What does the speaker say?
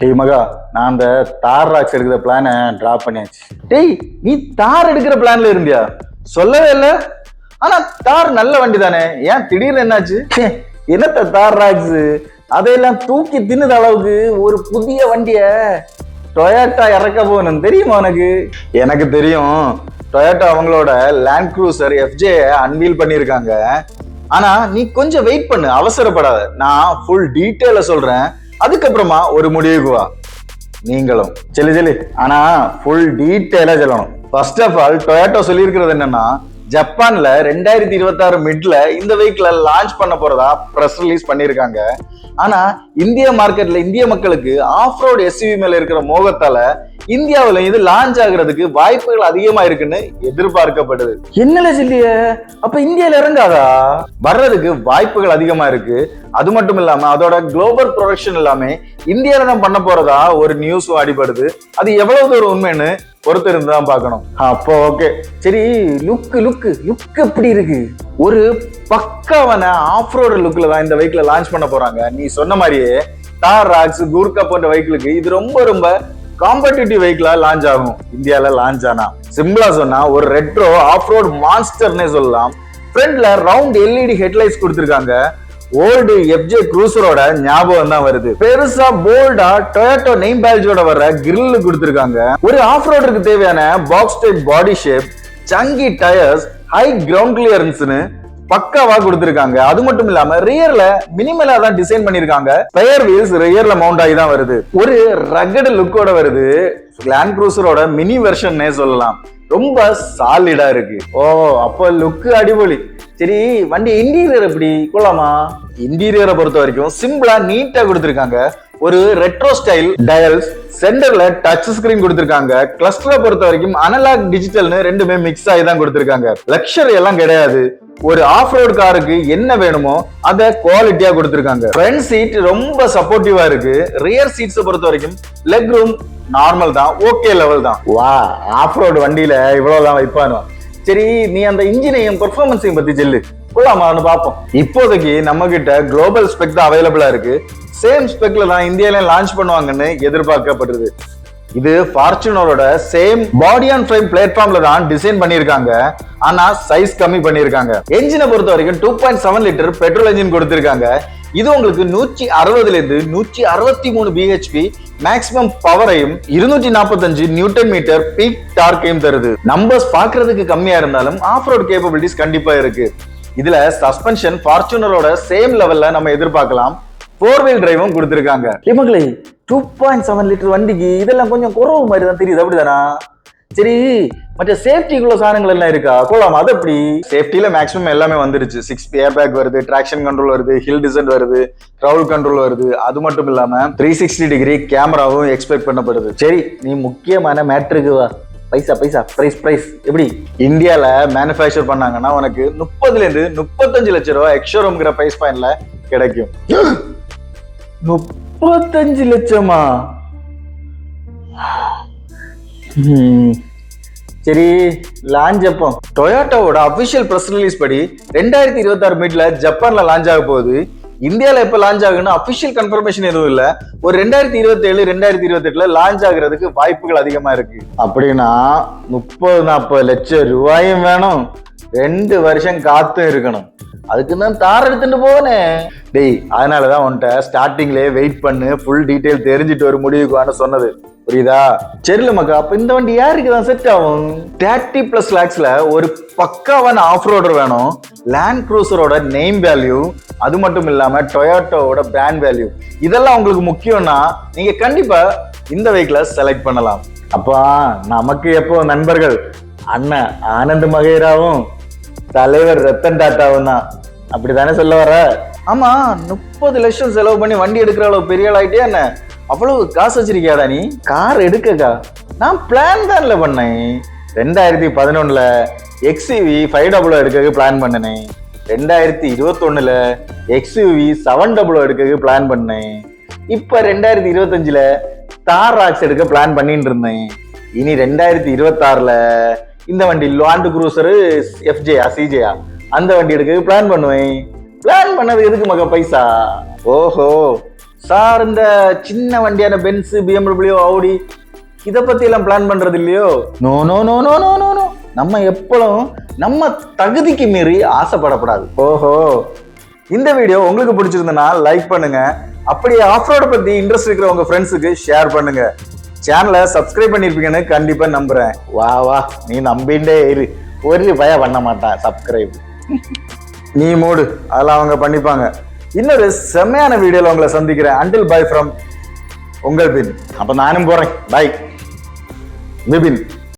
டேய் மகா, நான் அந்த தார் ராக்ஸ் எடுக்கிற பிளானை டிராப் பண்ணியாச்சு. டேய், நீ தார் எடுக்கிற பிளான்ல இருந்தியா? சொல்லவே இல்ல. ஆனா தார் நல்ல வண்டி தானே, ஏன் திடீர்னு என்னாச்சு? என்னத்த தார் ராக்ஸ் அதையெல்லாம் தூக்கி தின்னுத அளவுக்கு ஒரு புதிய வண்டிய டொயோட்டா இறக்க போகணும் தெரியுமா உனக்கு? எனக்கு தெரியும். டொயோட்டா அவங்களோட லேண்ட் க்ரூசர் FJ அன்வீல் பண்ணியிருக்காங்க. ஆனா நீ கொஞ்சம் வெயிட் பண்ணு, அவசரப்படாத. நான் ஃபுல் டீட்டெயில சொல்றேன், அதுக்கப்புறமா ஒரு முடிவுக்கு வா. நீங்களும் செல்லு ஆனா ஃபுல் டீட்டெயிலா சொல்லணும். ஃபர்ஸ்ட் ஆஃப் ஆல் டொயோட்டா சொல்லியிருக்கிறது என்னன்னா, ஜப்பான்ல 2026 மிட்ல இந்த வெஹிக்கிள லான்ச் பண்ண போறதா பிரஸ் ரிலீஸ் பண்ணிருக்காங்க. ஆனா இந்திய மார்க்கெட்ல இந்திய மக்களுக்கு ஆஃப் ரோட் SUV மேல இருக்கிற மோகத்தால இந்தியாவில இது லான்ச் ஆகுறதுக்கு வாய்ப்புகள் அதிகமா இருக்குன்னு எதிர்பார்க்கப்படுது. என்னல சொல்லிய, அப்ப இந்தியால இறங்காதா? வர்றதுக்கு வாய்ப்புகள் அதிகமா இருக்கு. அது மட்டும் இல்லாம அதோட குளோபல் ப்ரொடக்ஷன் எல்லாமே இந்தியாவில தான் பண்ண போறதா ஒரு நியூஸ் அடிபடுது. அது எவ்வளவு தூரம் உண்மைன்னு பொறுத்து இருந்துதான் பார்க்கணும். அப்போ ஓகே, சரி. லுக் எப்படி இருக்கு? ஒரு பக்காவான ஆஃப் ரோடு லுக்ல தான் இந்த வெஹிக்கிள லான்ச் பண்ண போறாங்க. நீ சொன்ன மாதிரியே தார் ராக்ஸ், கூர்கா போன்ற வெஹிக்கிளுக்கு இது ரொம்ப காம்படிட்டிவ் வெஹிக்கிளா லான்ச் ஆகும். இந்தியால லான்ச் ஆனா சிம்பிளா சொன்னா ஒரு ரெட்ரோ ஆஃப் ரோட் மான்ஸ்டர்னே சொல்லலாம். ஃப்ரண்ட்ல ரவுண்ட் LED ஹெட்லைட்ஸ் கொடுத்திருக்காங்க. ஓல்டு FJ க்ரூசரோட ஞாபகம் தான் வருது. பெருசா போல்டா டொயோட்டோ நேம் பேட்ஜோட வர கிரில் கொடுத்திருக்காங்க. ஒரு ஆஃப் ரோடுக்கு தேவையான பாக்ஸ் டைப் பாடி ஷேப், சங்கி டயர்ஸ், ஹை கிரவுண்ட் கிளியரன்ஸ்னு பக்காவா கொடுத்திருக்காங்க. அது மட்டும் இல்லாம ரியர்ல மினிமலா தான் டிசைன் பண்ணிருக்காங்க. ஸ்பேர் வீல்ஸ் ரியர்ல மவுண்ட் ஆகி தான் வருது. ஒரு ரகட் லுக்கோட வருது. லேண்ட் க்ரூசரோட மினி வெர்ஷன்னே சொல்லலாம். ரொம்ப சாலிடா இருக்கு. ஓ, அப்ப லுக் அடிபொலி. சரி, வண்டி இன்டீரியர் எப்படி கொள்ளாமா? இன்டீரியரை பொறுத்த வரைக்கும் சிம்பிளா நீட்டா கொடுத்திருக்காங்க. ஒரு ரெட்ரோ ஸ்டைல் டயல்ஸ், சென்டர்ல டச் ஸ்கிரீன் கொடுத்திருக்காங்க. கிளஸ்டரை பொறுத்த வரைக்கும் அனலாக் டிஜிட்டல்னு ரெண்டுமே மிக்ஸ் ஆகி தான் கொடுத்திருக்காங்க. லக்ஸரி எல்லாம் கிடையாது. ஒரு ஆஃப் ரோட் காருக்கு என்ன வேணுமோ அத குவாலிட்டியா கொடுத்திருக்காங்க. ஃப்ரண்ட் சீட் ரொம்ப சப்போர்ட்டிவா இருக்கு. ரியர் சீட்ஸை பொறுத்த வரைக்கும் லெக் ரூம் நார்மல் தான், ஓகே லெவல் தான். வா, ஆஃப் ரோடு வண்டியில இவ்வளவுதான் வைப்பானோ. சரி, நீ அந்த இன்ஜினையும் பெர்ஃபார்மன்ஸையும் பத்தி சொல்லு, கொள்ளாமான்னு பார்ப்போம். இப்போதைக்கு நம்ம கிட்ட குளோபல் ஸ்பெக் தான் அவைலபிளா இருக்கு. சேம் ஸ்பெக்ல தான் இந்தியால லான்ச் பண்ணுவாங்கன்னு எதிர்பார்க்கப்படுது. இது ஃபார்ச்சுனரோட சேம் பாடி அண்ட் ஃப்ரேம் பிளாட்ஃபார்ம்ல தான் டிசைன் பண்ணிருக்காங்க. ஆனா சைஸ் கம்மி பண்ணிருக்காங்க. என்ஜினை பொறுத்த வரைக்கும் 2.7 லிட்டர் பெட்ரோல் என்ஜின் கொடுத்திருக்காங்க. இது உங்களுக்கு 160 இருந்து 163 bhp மேக்ஸிமம் பவரையும் 245 நியூட்டன் மீட்டர் பீக் டார்க்கையும் தருது. நம்பர்ஸ் பாக்குறதுக்கு கம்மியா இருந்தாலும் ஆஃப் ரோட் கேப்பபிலிட்டிஸ் கண்டிப்பா இருக்கு. இதுல சஸ்பென்ஷன் ஃபார்ச்சுனரோட சேம் லெவல்ல நம்ம எதிர்பார்க்கலாம். 4 வீல் டிரைவும் கொடுத்திருக்காங்க. இவங்களே 2.7 லிட்டர் வண்டிக்கு இதெல்லாம் கொஞ்சம் குறவு மாதிரி தான் தெரியுது, அப்படிதானா? சரி, மற்ற சேஃப்டிக்குள்ள சாதனங்கள் எல்லாம் இருக்கா கொள்ளாமா? அது எப்படி? சேஃப்டியில மேக்ஸிமம் எல்லாமே வந்துருச்சு. 6 ஏர் பேக் வருது, டிராக்ஷன் கண்ட்ரோல் வருது, ஹில் டிசென்ட் வருது, க்ரவுட் கண்ட்ரோல் வருது. அது மட்டும் இல்லாம 360 டிகிரி கேமராவும் எக்ஸ்பெக்ட் பண்ணப்படுது. சரி, நீ முக்கியமான மேட்ருக்கு வா. பைசா பிரைஸ் எப்படி? இந்தியால மேனுஃபேக்சர் பண்ணாங்கன்னா உனக்கு 30 இருந்து 35 லட்சம் ரூபாய் எக்ஸ்ஷோரூம்ங்கிற பிரைஸ் பாயிண்ட்ல கிடைக்கும். 35 லட்சமா? சரி, லான்ச் அப்போ டொயோட்டாவோட அபிஷியல் பிரஸ் ரிலீஸ் படி 2026 மிட்ல ஜப்பான்ல லான்ச் ஆக போகுது. இந்தியால எப்ப லான்ச் ஆகுன்னு அபிஷியல் கன்ஃபர்மேஷன் எதுவும் இல்ல. ஒரு 2027 2028ல லான்ச் ஆகுறதுக்கு வாய்ப்புகள் அதிகமா இருக்கு. அப்படின்னா 30-40 லட்சம் ரூபாயும் வேணும், 2 வருஷம் காத்தும் இருக்கணும். அதுக்கு தான் தார் எடுத்துட்டு போனேன். டேய், அதனாலதான் உன்கிட்ட ஸ்டார்டிங்லயே வெயிட் பண்ணு, ஃபுல் டீடைல் தெரிஞ்சுட்டு ஒரு முடிவுக்கு சொன்னது, புரியுதா? சரில மக்கா, அப்ப இந்த வண்டி யாருக்கு தான் செட் ஆகும்? 30+ lakhsல ஒரு பக்காவான ஆஃப் ரோடர் வேணும். லேண்ட் க்ரூசரோட நேம் வேல்யூ, அது மட்டும் இல்லாம டொயோட்டோவோட பிராண்ட் வேல்யூ, இதெல்லாம் உங்களுக்கு முக்கியம்னா நீங்க கண்டிப்பா இந்த வெஹிக்கிள செலக்ட் பண்ணலாம். அப்பா, நமக்கு எப்போ நண்பர்கள் அண்ணன் ஆனந்த் மகேராவும் தலைவர் ரத்தன் டாட்டாவும் தான், அப்படித்தானே சொல்ல வர? ஆமா, 30 லட்சம் செலவு பண்ணி வண்டி எடுக்கிற அளவு பெரிய ஆள் ஆயிட்டே என்ன? அவ்வளவு காசு வச்சிருக்கியாடா நீ? கார் எடுக்கக்கா நான் பிளான் தான்ல பண்ணேன். 2011ல XUV 500 எடுக்க பிளான் பண்ணேன். 2021ல XUV 700 எடுக்க பிளான் பண்ணேன். இப்ப 2025ல தார் ராக்ஸ் எடுக்க பிளான் பண்ணிட்டு இருந்தேன். இனி 2026ல இந்த வண்டி லேண்ட் க்ரூசர் CJ அந்த வண்டி எடுக்க பிளான் பண்ணுவேன். பிளான் பண்ணது எதுக்கு மக? பைசா. ஓஹோ, சார் இந்த சின்ன வண்டியான பென்ஸ், BMW, ஆடி இத பத்தி எல்லாம் பிளான் பண்றது இல்லையோ? No no no no no no no. நம்ம எப்பளும் நம்ம தகுதிக்கு மீறி ஆசைப்படக்கூடாது. ஓஹோ, இந்த வீடியோ உங்களுக்கு பிடிச்சிருந்தனா லைக் பண்ணுங்க. அப்படியே ஆஃப் ரோட் பத்தி இன்ட்ரெஸ்ட் இருக்கிற உங்க ஃப்ரெண்ட்ஸுக்கு ஷேர் பண்ணுங்க. சேனலை சப்ஸ்கிரைப் பண்ணிருப்பீங்கன்னு கண்டிப்பா நம்புறேன். வா வா, நீ நம்பிண்டே இரு, ஒரு பய பண்ண மாட்டான் சப்ஸ்கிரைப். நீ மூடு, அதெல்லாம் அவங்க பண்ணிப்பாங்க. இன்னொரு செம்மையான வீடியோல உங்களை சந்திக்கிறேன். அண்டில் பை ஃப்ரம் உங்கள் பின். அப்ப நானும் போறேன். பை பிபின்.